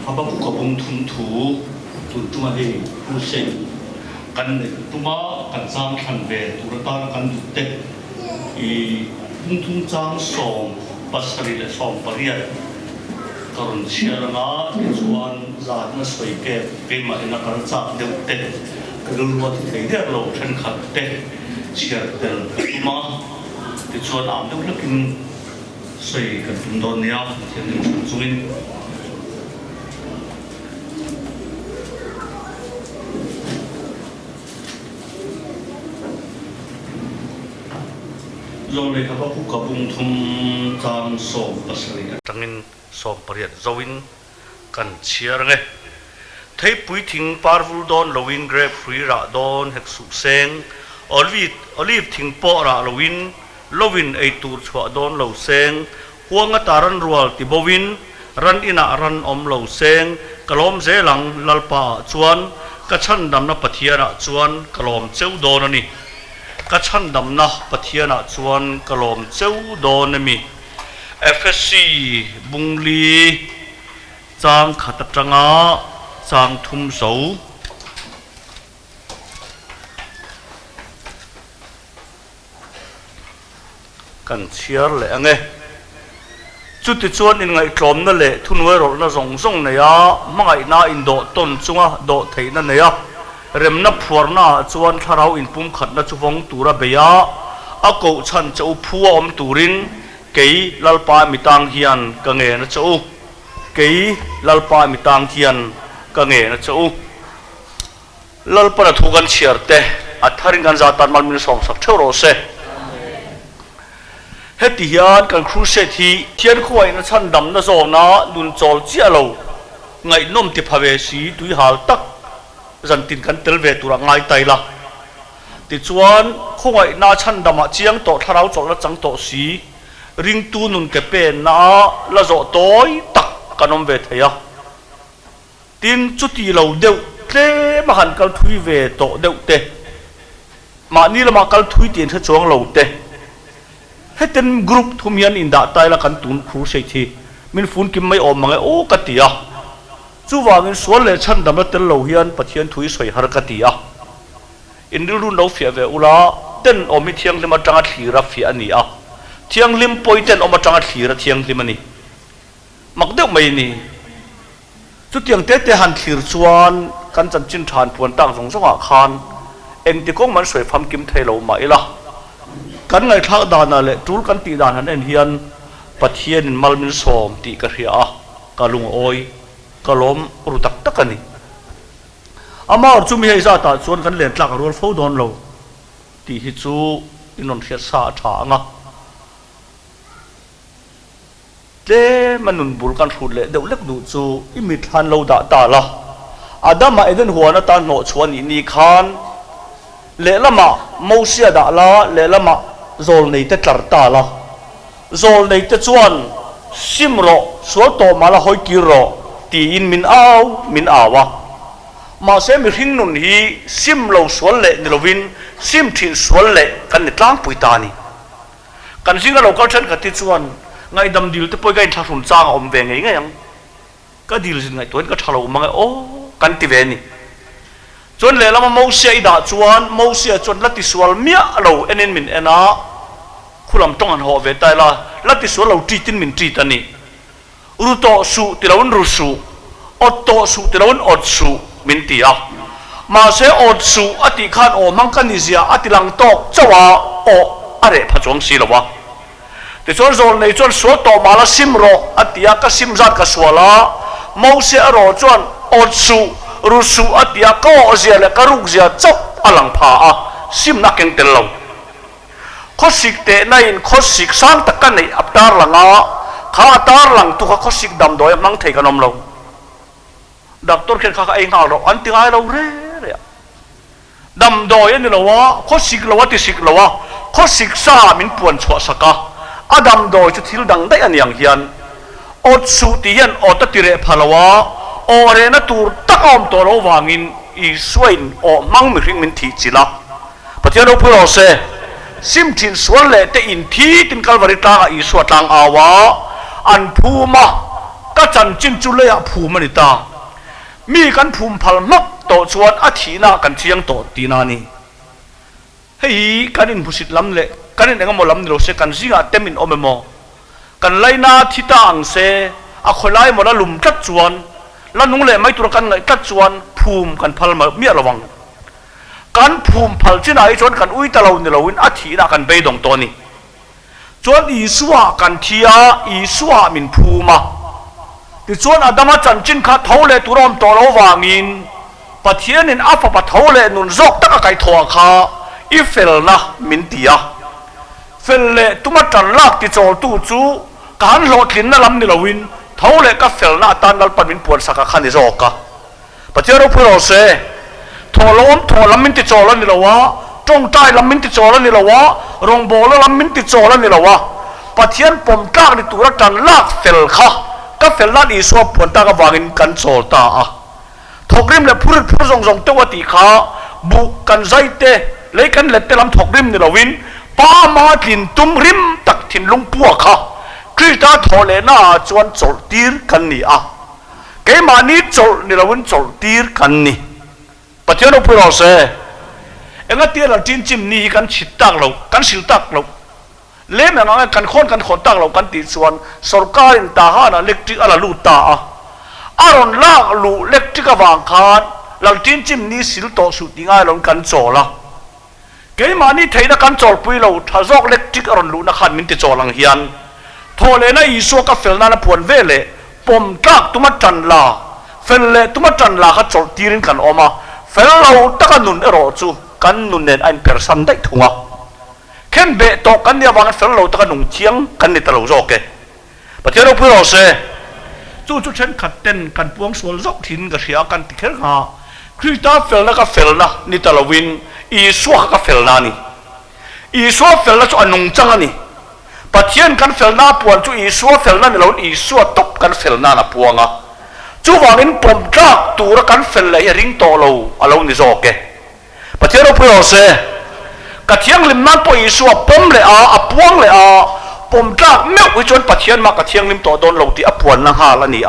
HABAKUKA tu tuma he seng kan tuma kan sang khan ve turata kan dutte chang song pasari le song pariat karon siaranga chuan zat na soi ke ma ina kar chak deutte kadulwa thei der lo than khat te siar tel tuma ti chuan am deuh lakin soi kan tum don nia thian chungin Zong le HABAKUKA thum chang som pasari tangin som pariat zoin kan chiar nge Theipui thing parvul don Lovin Grep hrui ra don hek su seng olive thing pawh ra Lovin ei tur chhuah don lo seng Huang taran rual tibovin ran inah ran om lo seng lawm zelang LALPA-ah Chuan ka chhandamna Pathianah chuan lawm cheu don ani chhandamna Pathianah chuan lawm cheu don ami FSC bungli chang khatatanga chang thum so kan chiar le ange chuti chuan in ngai tlom na le thunwai rol na zong na ya mangai na indo ton chunga do theina ne ya remna phuarna chuan tharau in pum khatna chuwong tura beya a ko chan cheu phua om turin kei LALPA mitang hian ka nge na cheu kei LALPA mitang hian ka nge na cheu LALPA na thukan chiarte a tharin kan zatan mal min song sak thero se heti hian kan crusade hi thian khuai na chhandamna zawna nun chol chia lo ngai nom ti phave si tui hal tak zan tin kan tel ve tura ngai tai la ti chuan khongai na chandama chiang to tharau chol la chang to si ring tu nun ke pen na la zo toy tak kanom ve theya tin chuti lo deu tle ma han kal thui ve to deu te ma ni la ma kal thui tin tha chuang lo te heten group thumian inda tai la kan tun khu sei thi min fun kim mai om mangai o katia chuwangin sual le chandamna tel lo hian pathian thui soi har katia inrun lo fia ve ula ten omi thiang lima tanga thira fi ani a thiang lim poiten oma tanga thira thiang lim ani makdeu mai ni chu tiang te te han thir chuan kan chan chin than puan tang zong zonga khan eng ti kong man soi pham kim thailo mai la kan ngai thak dana le tul kan ti dan han en hian pathian in malmin som ti ka hria kalung oi kalom rutak takani ama or chumi hei zata chuan kan len tlak rual fo don lo ti hi chu inon hria sa tha anga te manun bul kan thut le deuh lek du chu imi than lo da ta la adama eden huana ta no chuan ni khan le lama mosia da la le lama zol nei te tlar ta la zol nei te chuan simro sual to mala hoi kiro ti in min awa ma se mi hing nun hi sim lo sual le ni Lovin sim thin sual le kan ni tlang pui ta ni kan singa lo kal than ka ti chuan ngai dam dil te poi gai tha sun chang om ve ngai ngai ka dil sin ngai toin ka thalo mangai o kan ti ve ni chuan le lama mosia ida chuan mosia chuan lati sual mia lo enin min ena khulam tong an ho ve tai la lati sual lo ti tin min ti ta ni ruto su tilawun rusu otto su tilawun otsu min ti a ma se otsu ati khan o mangkanizia ati lang tok chawa o are phachong si lawa te chon zol nei chon so to mala simro atia ka simzat ka swala mosia ro chon otsu rusu atia ko zia le karuk zia chop alang pha a sim na keng tel lo khosik te nain khosik sang takan nei aptar langa kha atar lang tu kha khosik dam doi mang thei kanom lo doctor khen kha ai nga ro anti ngai lo re ดำดอยนี่ละวะข้อสิกละวะที่สิกละวะข้อสิกซามินปวนชัวสกะอาดำดอยจะทิลดังได้อันอย่างเฮียนอดสุติยันอดตติเรพลาวะอเรนตูรตักอมตัวเราวางินอีสวยนอมังมิริงมินทีจิละปฏิโนพุโรเซซิมทินสวนเล่เตอินทีตินกัลวาริตาอีสวดลังอาวะอันภูมาก็จันจินจุเลยภูมินิตามีกันภูมิพัลมักโตชวนอาทินากันเชียงโตตีนานีเฮ้ยกันอินผู้สิทธิ์ล้ำเละกันอินเองก็มล้ำนี่เราเสกันซิงาเต็มินอเมโมกันไลนาทิตาอังเซอคอยไล่หมดละลุมกัดชวนแล้วนุ่งเละไม่ตัวกันไงกัดชวนภูมิกันพัลมาเมียระวังกันภูมิพัลที่ไหนชวนกันอุ้ยตะเราเนี่ยเราวินอาทินากันไปดงตัวนี้ชวนอีสวะกันเทียอีสวะมินภูมาที่ชวนอาดามาจันจินข้าเท่าเล่ตัวรอมตัวเราวางินปะเทียนินอาฟปะเท่าเล่นุนจอกตะกะไก่ถั่วข้าอีเฟลนะมินตียเฟลเล่ตุมาจันลากที่โจตู้จูการโหลดลินนั่นลำนี่ละวินเท่าเล่ก็เฟลนะตานนัลปันมินปวนสักขันที่จอกกะปะเทียเราพูดเราเซ่ถั่วล้อมถั่วลำมินที่โจแล้วนี่ละวะจงใจลำมินติโจแล้วนี่ละวะรองโบแล้วลำมินติโจแล้วนี่ละวะปะเทียนปมกากในตัวจันลากเฟลข้าก็เฟลลาดอีสวบปวนตากวางินกันโซตาอ่ะถกริมและพูดส่งตัวตีข้าบุกกันใจเตะเลยกันเล็ดเตลำถกริมนี่ละวินป้ามาถิ่นตุ้มริมตักถิ่นลุงปัวข้าคริตาทอเลน่าจวนโจตีร์กันนี่อ่ะเกมานี้โจนี่ละวินโจตีร์กันนี่ปะเทียนเราพูดเราเซ่เอ็งก็เตี้ยเราจินจิมนี่กันฉิดตักเรากันสิลตักเราเล่มอย่างนั้นกันคนตักเรากันติดส่วนสรการินตาฮานะเล็กจิกอะไรลูตาอารอนลากลูเล็กจิกวางคานเราจินจิมนี่สิลโตสุดยังไงเรากันโจละเกี่ยมานี่เทนักกันโจปุยเราถ้าจอกเล็กจิกอารอนลูนักขันมินติโจลังเฮียนโทเลนะอีสัวกับเฟลนานะปวนเวเลปมตักตุมัดจันลาเฟลเลตุมัดจันลาเขาโจตีรินกันออกมาเฟลเราตะกันนุนเอรอจูกันนุนเนนอันเปอร์ซันได้ถุงอ่ะเข็นเบะตกันเนี่ยวางเฟลเราตะกันนุงเชียงกันนี่ตะเราโจกเกประเทศเราเพื่อเราเซ่จู่เช่นขัดเต้นกันพวงสวนจอกถิ่นกับเสียกันติดแค่หาคริตาเฟลนะกับเฟลนะนี่ตะเราวินอีสัวกับเฟลนานี่อีสัวเฟลนะจู่อันนุงจังนี่ประเทศกันเฟลนาปวนจู่อีสัวเฟลนานี่เราอีสัวตบกันเฟลนานะปวงอ่ะจู่วางินปมจักตัวกันเฟลเลยริงโตเราเรานี่โจกเกปะเทียเราพูดเอาเสกะเทียงลิมนั่นปอยสัวปมเลยอ่ะปวงเลยปมจากเมื่อวิจารณ์ปะเทียนมากะเทียงลิมตัวโดนเราที่อปวนนั่งหาละนี่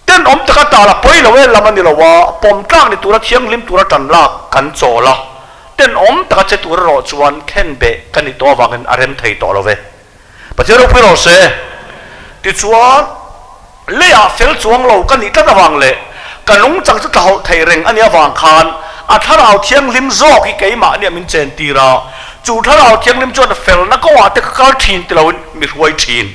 เต้นตะกตาละปอยละเวละมันนี่ละว่าปมจากในตัวเทียงลิมตัวจันลากกันโจละเต้นตะกเจตัวรอจวนเข็นเบกันในตัววางกันอารมณ์ไทยต่อละเวปะเทียเราพูดเอาเสติดจวนเลี้ยเฟลจวงเรากันนี่ตั้งวางเลยกันลุงจังจะเขาไทยเร่งอันนี้วางคานถ้าเราเที่ยงลิมโซกที่เกี่ยมาเนี่ยมันเจนตีเราจู่ถ้าเราเที่ยงลิมจวนเฟลนักก็ว่าแต่ก็ทีนแต่เรามีรวยทีน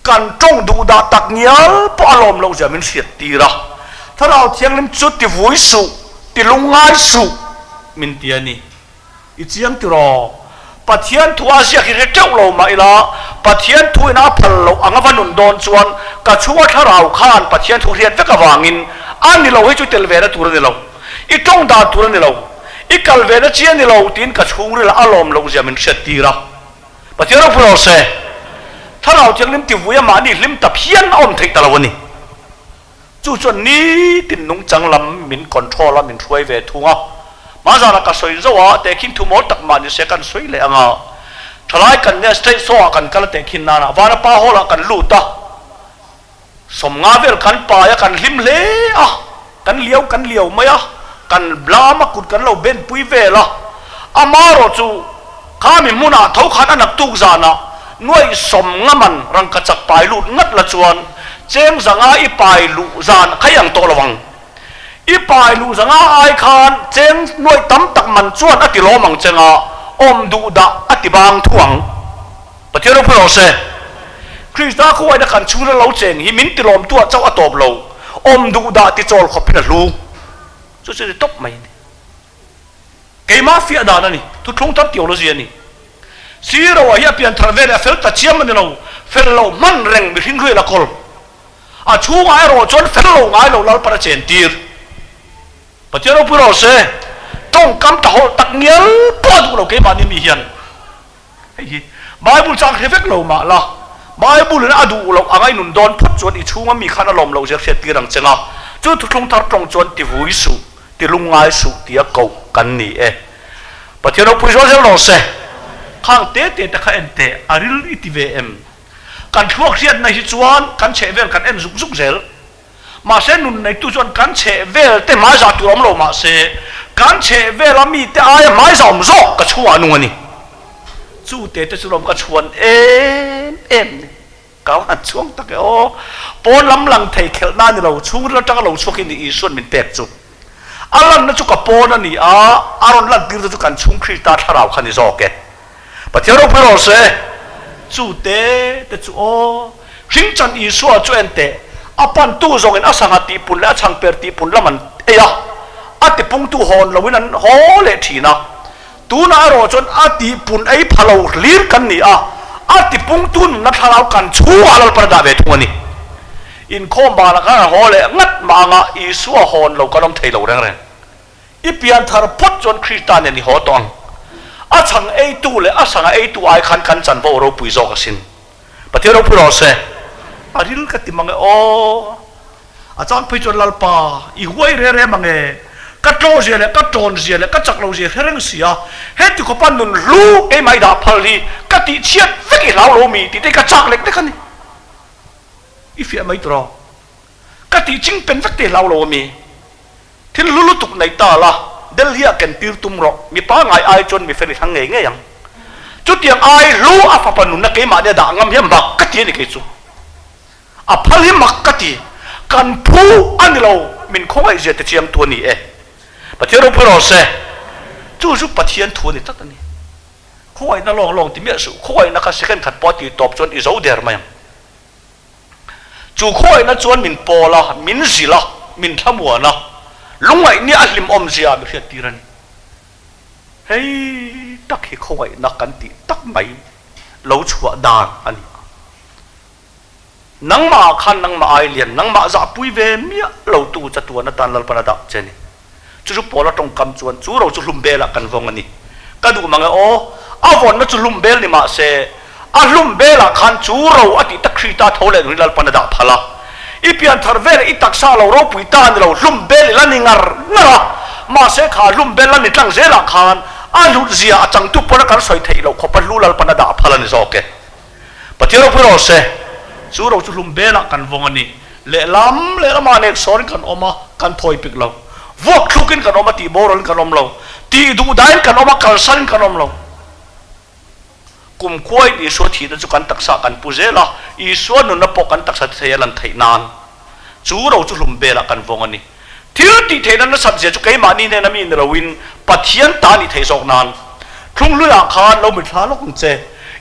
กันจงดูดาตักเงี้ยพออารมณ์เราจะมันเสียตีเราถ้าเราเที่ยงลิมจุดที่วุ้ยสุที่ลุงง่ายสุมันเตียนี่อีเจียงตีเราปะเทียนทัวเสียที่เจ้าเรามาอีละปะเทียนทัวน่าพันเราอังวันนุนโดนชวนกะชัวถ้าเราข้านปะเทียนทุเรียนเวกวางินอันนี้เราให้จุดเตลเวนะตัวนี้เราอีตรงดาตัวนี่เราอีกัลเวนะเชียนี่เราตีนกระชุงเรื่องอารมณ์เราจะมันเสียตีระปะเทียนเราพูดเราเสถ้าเราจะลิมติวุยมานี่ลิมตับเพี้ยนอ้อมถึงตะวันนี้จู่จนนี้ตินนุ่งจังลำมินคอนโทรลมินช่วยเวทุงอ่ะมาจากนักสวยจัวแต่ขินทุ่มอตักมานี่เสียกันสวยเลยอ่ะทลายกันเนี่ยสเตย์โซ่กันกันแต่ขินนานะวานะป้าหัวละกันลู่ตาสมงาเวลกันป่ายกันลิมเละกันเลี้ยวไหมกันบลามากุดกันเราเบนปุยเวล่ะอามารอจูข้ามีมุนาเท่าขันอันนับตุกจานะหน่วยสมงมันรังกระจับปลายลุดงัดละจวนเจงสังอาอีปลายลุจานขยังโตระวังอีปลายลุสังอาไอคานเจงหน่วยตั้มตักมันจวนอติโลมังเจงอาอมดูดะอติบางทวงปะเทเราพูดเราเสคริสตาคุยนักขันชูนเราเจงหิมินติลอมตัวเจ้าอตอบเราอมดูดาติโจลขบพินาลูจะจะตบไหมนี่เกมาฟิอาดานี่ทุกทงทัดเตียวเราเสียนี่สีเราว่าเฮียเปลี่ยนทราเวลเฟลตัดเชียมันเราเฟลเรามันเร่งไปทิ้งด้วยละครชูง่ายเราจนเฟลเราง่ายเราประเจนตีร์ปะเจ้าเราพูดเราเสต tong kam ta hol tak nial po du lo ke ma ni mi hian hei Bible chang hefek lo ma la Bible na adu lo angai nun don phut chuan I chunga mi khana lom lo jer khet tirang chenga chu thu thong thar tong chuan ti vui su ti lungai su ti a ko kan ni e Pathianah pui zo zel lo se khang te ta kha en te aril I ti ve em kan thuak riat na hi chuan kan che vel kan en zuk zel ma se nun nei tu chuan kan che vel te ma za tu om lo ma se kan che vel ami te ai mai zom zo ka chhuah nu ani chu te chu lom ka chuan em ka han chuang tak e o pon lam lang thei khel na ni lo chung la tang lo chukin I suan min pek chu alam na chu ka pon ani a aron lan tir chu kan chung khri ta tharau khani zo ke Pathianah pui ro se chu te chu o ring chan I suwa chu en te apan tu zong en asanga ti pun la chang per ti pun laman eya ati pung tu hon lawin an ho le thina tu na ro chon ati pun ei phalo lir kan ni a ati pung tu na tharau kan chu alal par da ve thuni in khom ba la ka ho le ngat ma nga I suwa hon lo kalom thei lo reng reng I pian thar pot chon Christian ni ho tong a chang ei tu le a sanga ei tu ai khan chan bo ro pui zo ka sin Pathianah pui ro se aril ka timang o achang pui chon lalpa I huai re mange ka tlo je le ka ton je le ka chak lo je hereng sia he ti ko pan nun lu e mai da phali ka ti chiat vek I lao lo mi ti te ka chak lek te kan I fi mai tro ka ti ching pen vek te lao lo mi thil lulu tuk nei ta la del hia ken tir tum ro mi pa ngai ai chon mi fe ni thang nge yang chu tiang ai lu a fa pan nun na ke ma ne da ngam hiam bak ka ti ni ke chu a phal hi mak ka ti kan phu ani lo min khoi je te chiam tu ni e Pathianah pui ro se chu pathian thu ni tat ani khoi na long ti me su khoi na ka second khat po ti top chon I zo der mai chu khoi na chuan min po la min zila min thamwa na lungai ni ahlim om zia mi khiat tiran hei tak hi khoi na kan ti tak mai lo chhuah dan ani nang ma khan nang ma ai lian nang ma za pui ve mia lo tu cha tu na tan lal pana da cheni chu pola tong kam chuan chu ro chu hlum bela kan vong ani ka du manga o avon na chu hlum bel ni ma se a hlum bela khan chu ro ati ta khri ta thole rilal pana da phala I pian thar vel I taksa lo ro pui ta ni lo hlum bel la ni ngar ngara ma se kha hlum bel la ni tlang zela khan a lu zia achang tu pona kan soi thei lo khopa lulal pana da phala ni zo ke Pathianah pui ro se chu ro chu hlum bela kan vong ani le lam ma nek sor kan oma kan thoi pik lo vok thukin kan oma ti boron kan om lo ti du dain kan oma kalsan kan om lo kum khoi ni so thi da chu kan taksa kan puzela I so nu na po kan taksa theyalan theinan chu ro chu hlum bela kan vong ani thil ti theinan na sabje chu kai mani ne na mi rawin pathian ta ni thei sok nan thung lu ya khan lo mi thla lo kum che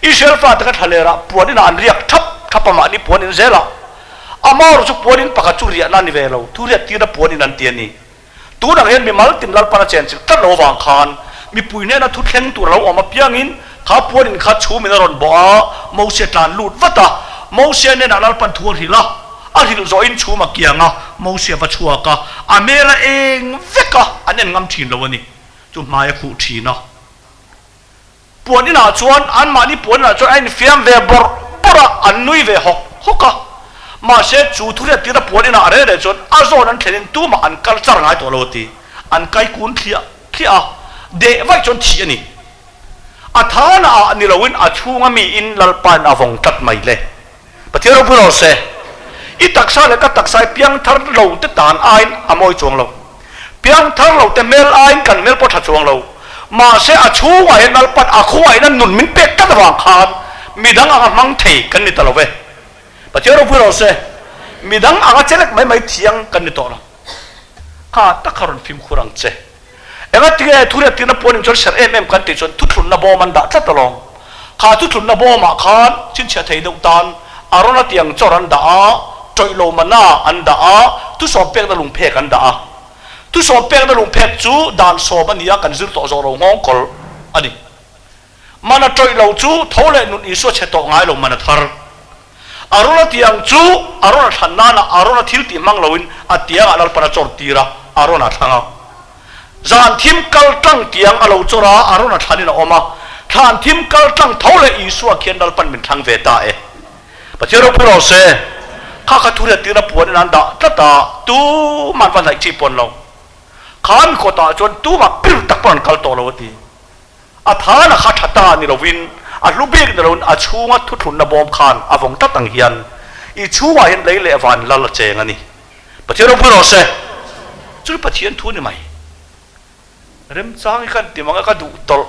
I selfa ta ka thalera puan an riak thap ma ni puan in zela amar chu puan in pakha chu ria na ni ve lo thu ria ti na puan in an ti ani tu dang hen mi mal tin lal para chen chil ta lo wang khan mi pui ne na thu thleng tu lo oma piang in kha puan in kha chu mi na ron bo a mo se tlan lut wata mo se ne na lal pan thu ri la a hil zo in chu ma kianga mo se va chua ka amera eng veka anen ngam thin lo ani chu mai khu thi na puan ina chuan an ma ni puan na chuan ai fiam ve bor pora an nui ve hoka ma se chu thuria tira puan ina are re chuan a zo nan thlenin tu ma an culture ngai to lo ti an kai kun thia de vai chon thi ani a thana ani lowin a chunga mi in lalpan avong tat mai le Pathianah pui ro se I taksa le ka taksa piang thar lo te tan ain amoi chuang lo piang thar lo te mel ain kan mel po tha chuang lo ma se a chunga hen lalpan a khuai nan nun min pek ka wang khan midang a mang thei kan ni talowe Pathianah pui ro se midang a chelek mai thiang kan ni to lo ka takharon phim khurang che enga tige thuria tina ponin chol ser kan ti chon thuthun na bo man da tlatalong kha thuthun na bo ma khan chin chha thei deuh tan arona tiang choran da a toilo mana an da a tu so pek da lung phe kan da a tu so pek da lung phe chu dan so ban ya kan zir to zo ro ngong kol ani mana toilo chu thole nun I so che to ngai lo mana thar arona tiang chu arona chhandamna arona thil ti mang loin atia alal para chor tira arona thanga zan thim kal tang tiang alo chora arona thanin oma than thim kal tang thole isua khian dal pan min thang ve ta e Pathianah puro se kha thura tira puan nan da tata tu man van lai chi pon lo khan ko ta chon tu ma pir tak pon kal to lo ti a thana kha thata ni Lovin a lubek na ron a chunga thu thun na bom khan avong ta tang hian I chhuah hian lei le van lal cheng ani Pathianah puro se chu pathian thu ni mai rem chang kan timanga ka du tol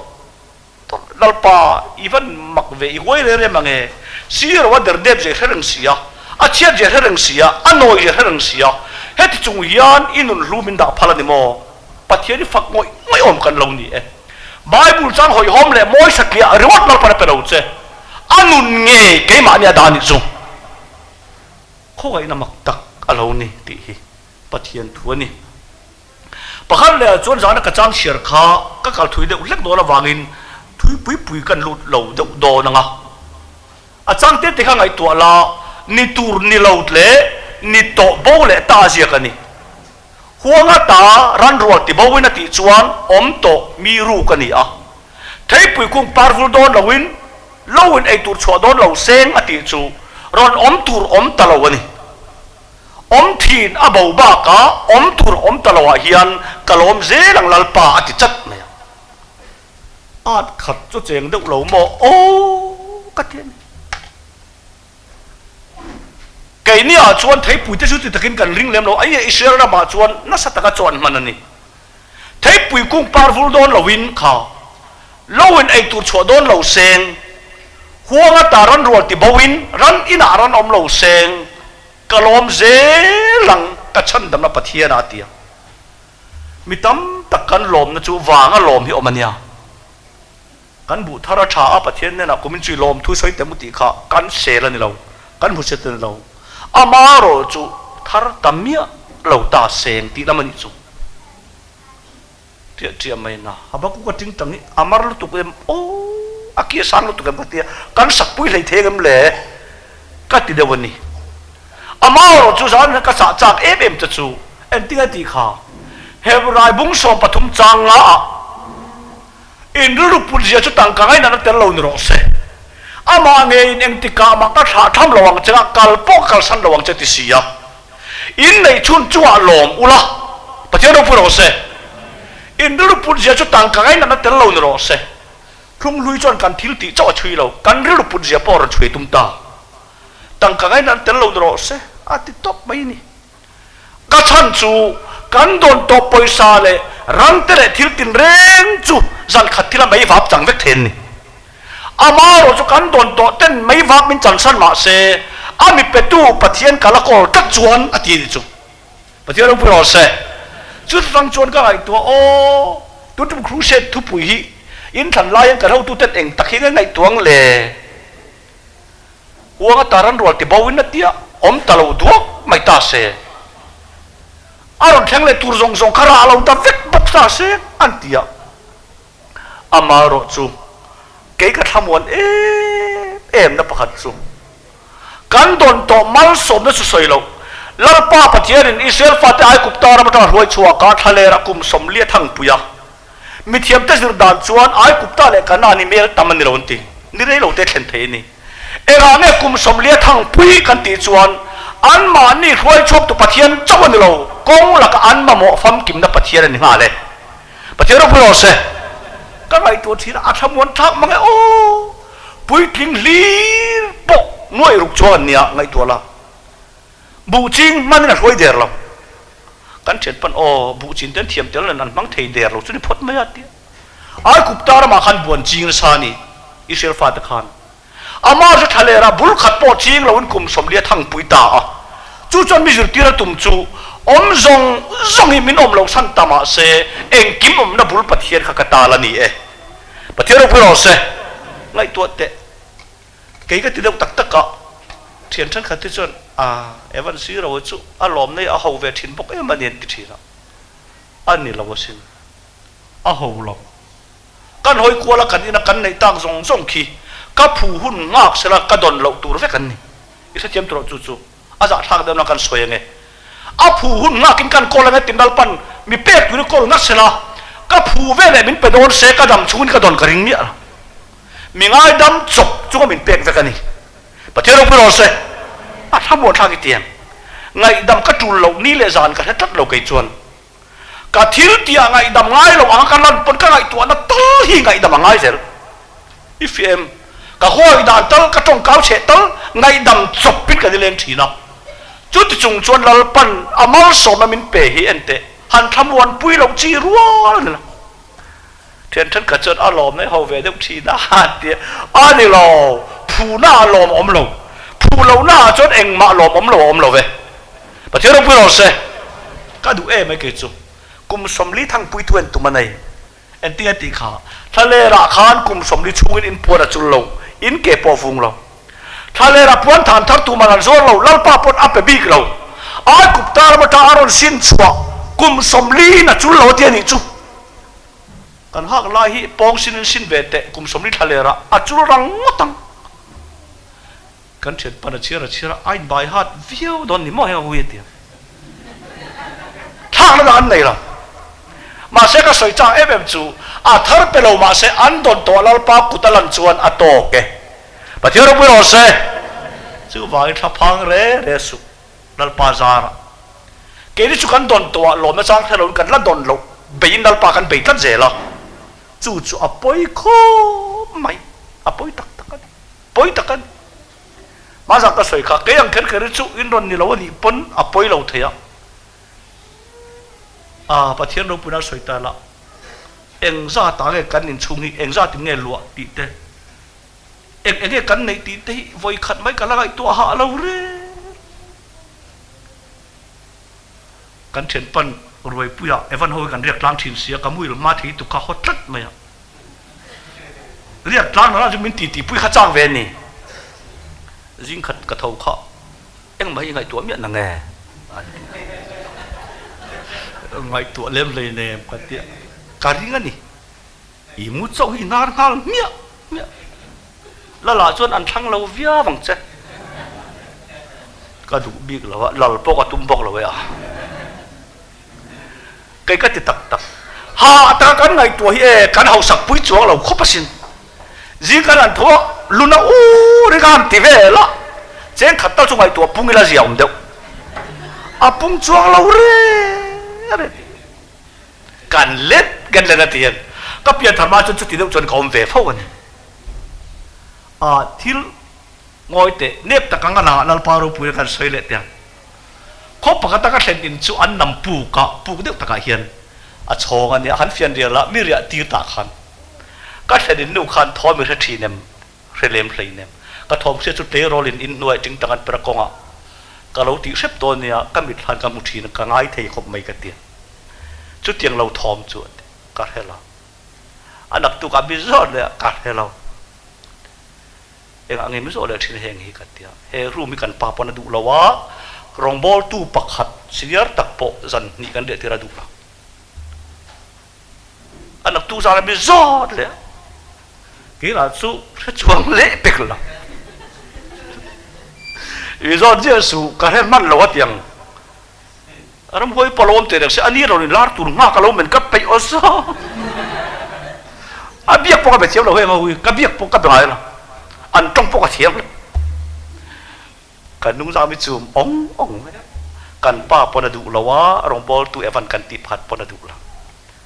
lalpa even mak ve I goi re mange sir wa der deb je herang sia a chia je herang sia a noi je herang sia het chung hian inun lumin da phala ni mo pathian fak moi mai om kan lo ni e bible chang hoi hom le moi saklia rewat lal pa pe ro che anun nge ke ma nia da ni zu kho ga ina mak tak alo ni ti hi pathian thu ni pakhan le chon jana ka chang shir kha ka kal thui de ulek do la wangin thui pui kan lut lo do na nga a chang te kha ngai to la ni tur ni lot le ni to bo le ta sia ka ni Huang ta ran rual tibovin ati chuan om to mi ru ka ni a Theipui kung parvul don Lawin ai tur chhuah don lo seng ati chu ron om tur om talo ani om thin a bo ba ka om tur om talo a hian kalom zelang lalpa ati chat me at khat chu cheng deuh lo mo o ka thian cái này à chuan Theipui te chu ti takin kan ring lem lo ai Israel na ma chuan na sataka chuan man ani Theipui kung parvul don Lovin kha Lawin ai tur chhuah don lo seng Huang ta ran rual tibovin ran inah ran om lo seng kalom zelang ka chhandamna Pathianah tia mitam takkan lawm na chu wanga lawm hi omania kan bu thara tha a Pathianah na kumin chui lawm thu soi temuti kha kan sela ni lo kan bu set ni lo amaro chu thar tamia lo ta seng ti lamani chu tia mai na HABAKUKA ting tangi amar lu tu em o akia sang lu tu kan patia kan sakpui lei thegam le ka ti dewani amaro chu san ka sa chak em chu en tinga ti kha hebrai bung som pathum changa in lu pulja chu tang ka ngai na tel lo ni ro se ama nge in eng tika ma ka tha tham lawang changa kal po kal san lawang che ti sia in nei chun chua lawm ula Pathianah puro se in lu pulja chu tang ka ngai na tel lo ni ro se thung lui chon kan thil ti chaw chui lo kan lu pulja por chui tum ta tang ka ngai na tel lo ni ro se ati top mai ni ka chan chu kan don top poisa le rang tere thil tin reng chu zan khatila mai vap chang vek then ni amaro chu kan don to ten mai vap min chan san ma se ami petu pathian kala kol tak chuan ati ni chu Pathianah puro se chu rang chuan ka ai to o tu tum khru set thu pui hi in than lai ka ho tu ten eng takhi ngai tuang le Huang ta ran rual tibovin atia om talo duak mai ta se aron thang le tur zong zong khara lo ta vek bok ta se antia amaro chu ke ka thamon em na pakhat chu kan don to mal som na su soi lo lalpa Pathianah in Israel fa te ai kupta ra ma hrui chhuah ka thale ra kum som lia thang puya mi thiam te zir dan chuan ai kupta le kana ni mel tamani lo ti ni rei lo te thlen the ni era ne kum som lia thang pui kan ti chuan an ma ni hrui chop tu Pathian chawan lo kong la ka an ma mo fam kim na Pathianah ni nga le Pathianah puro se ka ngai tu thira athamon thak mangai o pui tling lir po noi ruk chuan nia ngai tu la bu ching man na hrui der lo kan chet pan o bu chin ten thiam tel nan mang thei der lo chuni phot mai ati ai kupta ra ma khan buan ching sa ni Israel fa ta khan ama je thalera bul khat po ching lo un kum som lia thang pui ta a chu chon mi jur tira tum chu om zong zong hi min om lo san tama se eng kim om na bul Pathian kha kata la ni e Pathianah puro se ngai tu te ke ka ti deuh tak tak ka thian than khat ti chon evan si ro chu a lawm nei a ho ve thin bok em anen ti thira ani lo sin a ho lo kan hoi ko la kan ina kan nei tak zong zong khi ka phu hun ngak sela ka don lo tur ve kan ni isa chem tro chu chu a za thak dem na kan soye nge a phu hun ngak kin kan ko la tin dal pan mi pek tu ko ngak sela ก็ผูเวเลยมินไปโดนเสกกระดำชุนกระดอนกระริงเนี่ยมีง่ายดำจบจุกมินเปียกไปกันนี่ประเทศเราไปรอเสถ้าบวชทางอีเตียงไงดำกระจุลเหล่านี้เลยจานกระเทศเราไก่ชวนกระทิลเตียงไงดำง่ายเราอ่างกันลันปนกันไงตัวนั้นตั้งหิงไงดำง่ายเสร็จอีฟิเอ็มกระห้อยด่านตั้งกระจงเก้าเฉดตั้งไงดำจบปิดกันที่เลี้ยงทีนักจุดจุงชวนเราปันอามาลสมมินเปย์เอ็นเตหันทำวันปุยเราจีรัวนี่ละเทียนท่านกระเจิดอารมณ์ในห้องเวดทีน่าเดียอันนี้เราผู้หน้าอารมณ์อมเราผู้เราหน้าจนเองมาอารมณ์อมเราเว้ประเทศเราปุยเราเสก็ดูไม่เกิดจุกุมสมลีทั้งปุยทวนตุมันในเอ็นตีเอติขาทะเลราคานกุมสมลีชูอินปัวระจุลเราอินเก็บปอฟุงเราทะเลราพวนฐานทักตุมันโซเราลัลปาปนอัปเปบิกเราไอ้กุบตาเราตาอารมณ์สินชัวกุมสมลีน่ะจุลเราเทียนิจูกันหักลายฮีปองสินเวเตกุมสมลีทะเลราอัจุลรังงตังกันเชิดปนเชียระไอ้ใบฮัดวิวโดนนี่มั่วให้เอาเวทีทางนั้นอันไหนล่ะมาเสกสวยจ้างจูทาร์เปโลมาเสอันโดนตัวลัลปากุตลันชวนโตเกประเทศเราไปรอเสจู่ว่าอิทับพังเร่สุลัลปาซาระเกดิชุกันโดนตัวหลอมจ้างเทลนกันละโดนโลเบียนลัลปากันเบียนเจล่ะจู่ปอยโคไม่ปอยตักกันมาจากกสวยข้าเกยังเขินจู่อินโดนนี่เราวันนี้ปนปอยเราเทียประเทศเราปุ่นสวยแต่ละเอ็งซาตาเกกันนินชุงเอ็งซาถึงเงลัวตีเตเอ็งกันในตีเตไว้ขัดไม่กันละไอตัวหาเราเร่กันเฉินปันรวยปุยะวันโฮกันเรียกล้างถิ่นเสียกมุยมาที่ตุกข้าฮอตรัดไหมเรียกล้างนั่นจะมินตีปุยข้าจ้างเวนี่ยิงขัดกระเทาข้าเอ็งไม่ยังไงตัวเมียนังไงไงตัวเล่มเลยเนี่ยกันเตี้ยการิงันนี่อีมุดเจ้าอีนารฮัลเมียแล้วหล่ะจนอันทั้งเราเวียบังเจก็ดูบิ๊กแล้วว่าหล่อปกตุ้มบอกเราไว้ใครก็ติดตักหาตากันไงตัวเอกันเอาสักปุยจวงเราคบสินจีกันอันทั่วลุน่าริกันตีเวล่ะเจ้าขัดเต้าจงไงตัวปุ้งอีละเสียมเดียวปุ้งจวงเราเร่กันเล็ดกันเลยนะเตียนก็เปลี่ยนธรรมะจนสุดที่ต้องจนเขาเวฟเขาวันที่งอยเตะเน็บตะกังกันนัลปารูปุยกันสวยเล็ดยังเขาปกติก็เห็นอินชูอันนำปูกเด็กตะกังเฮียนโชกันเนี่ยหันเฟียนเดียละมิเรียตีตาขันก็เห็นอินนูขันทอมือทีเนมเรเลมเพลย์เนมก็ทอมเสียจุดเตะโรลินอินหน่วยจึงตะกันประกงก็เราตีเช็บตัวเนี่ยก็มิดหันกันมุทีนก็ง่ายเทยคบไม่กันเตียนจุดยังเราทอมจุดกัดให้เราอันนักตุกบิจอดเลยกัดให้เราเองอันนี้ไม่สนเลยที่เฮงฮีกัดเดียเฮรู้มีกันปาปนดูเราว่ารองบอลตู้ปักขัดเสียตักโปจันนี่กันเดือดที่เราดูเราอันนักตุกจารบิจอดเลยกี่ล่ะสู้ช่วงเละเป็กละบิจอดเจ้าสู้กัดให้มันเราเตียงอารมณ์หอยปลอมเตะเด็กเสียอันนี้เราเนี่ยลาดตุนมากเราเหมือนกับไปอสเบียกพวกกับไปเทียบเราเฮ้ยมาหุยกับเบียกพวกกับไปไหนล่ะอันต้องพวกกับเทียบกันนุ่งสามิจูมองกันป้าปนดูเราว่ารองบอลตัวเอวันกันติพัดปนดูเรา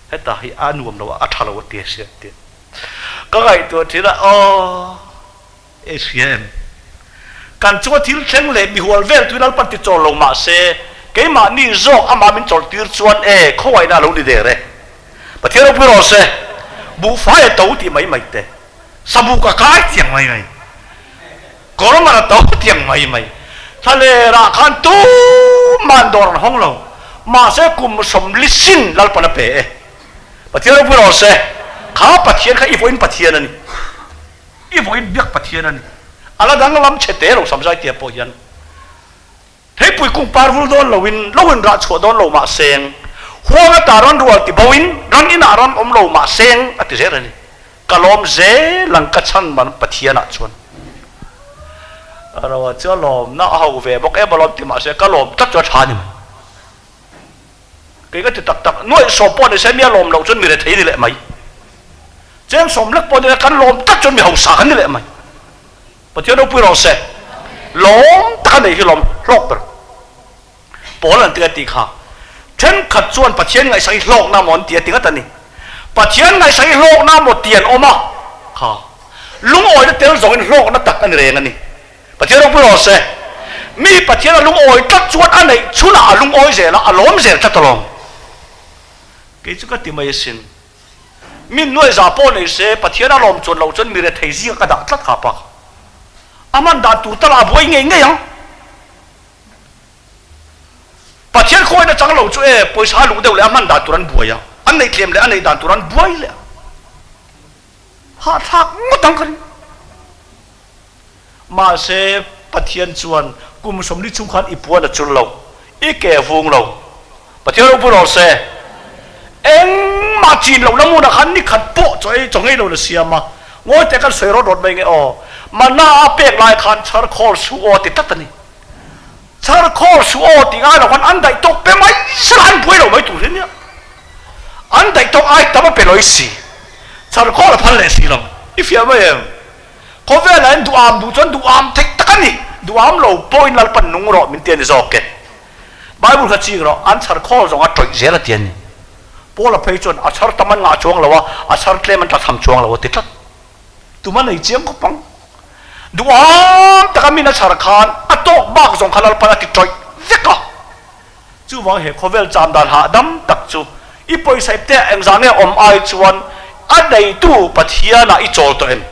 ให้ตาให้อานุมเราว่าอัฐเราเตียเสียเตียก็ไงตัวที่ละเอเชียนกันจัวทิลเชงเล่มีหัวเวลตัวนั้นปฏิจจลงมาเสเกี่ยมานี่โจอามามินจอดตีร์ชวนเขาไว้น่ารู้ดีเดร่ประเทศเราพูดเราเสบุฟ้าเต่าที่ไม่เตะสบู่ก็ขายเที่ยงไม่ก็รู้มันเต่าเที่ยงไม่ทะเลราคันตู้มันโดนห้องเรามาเสกุมสมลิสินลัลปนเปะประเทศเราพูดเราเสข้าประเทศข้าอีโฟอินประเทศนั่นอีโฟอินเบียกประเทศนั่นอะไรดังลำเฉดเราสำใจเตียปอยันเฮ้ยปุยกุ้งปาร์วูโดนลวินราชวดอนลมาเซงหัวงตารันรัวติบวินรันอินารันลมาเซงอติเจรันี่กลอมเจลังกัชันมันปะเทียนะชวนเราเจ้าลอมน่าเอาเวบอกบลอมติมาเซกลอมตัดจวดชานี่ cái cái tắc tắc nuôi sọp bò này xem mía lòm lẩu chân mì để thấy đi lệ mày chém sọm lắc bò này cắn lòm tắc chân mì hậu xả đi lệ mày và thiếu đâu bùi rò xe lòm tắc này cái lòm lọc bờ bò lần tiệt tì khá chân khát chuan bát thiên ngày say lọc nam món tiệt tiệt cái này bát thiên ngày say lọc nam một tiền ôm à khá lúng oi nó tiêu rồi lọc nó tắc anh rèn anh bát thiên đâu bùi rò xe mi bát thiên là lúng oi tắc chuan anh này chú là lúng oi rẻ là lòm rẻ tắc lòm cái chú cái tìm mấy xin mình nuôi giả po này sẽ Pathianah lawm chuan lâu chuan mi re thei gì cái đã tlat khá pa aman đã tu ta là bôi nghe nghe yang Pathianah khôi nó chẳng lâu chu e bôi sa lũ đều le aman đã tu ran bôi ya anh này thêm le anh này đã tu ran bôi le ha thắc mất tăng cái mà sẽ Pathianah chuan cùng sống đi chung khăn ipuan là chuan lâu ít kẻ vuông lâu Pathianah bôi rồi sẽ em mà chỉ lâu lắm muốn khăn đi khăn bộ cho ấy trong ấy lâu là xiêm mà ngồi tại cái sợi rót bên cái mà na bẹt lại khăn char khol su thì tắt này char khol su thì ngay là khăn anh đại tộc bé mấy sao anh bôi lâu mấy tuổi thế nhá anh đại tộc ai tao mà bẹt lối xì char khol là phan lệ xì lắm ít phía mấy em có vẻ là anh du am thích tắt này du am lâu bôi là pan nung rồi mình tiền thì giọt cái Bible khát chi rồi anh char khol rồi anh trội dễ là tiền bố là phải chọn achar taman ngã chuang lawa achar tlem ta tham chuang lawa titlat tuma nei chiang ko pang duam takami na char khan atok bak jong khalal pana ti troi veka chu wang he khovel cham dan ha dam tak chu i poi sai te eng zang ne om ai chuan a dei tu Pathianah i chol to em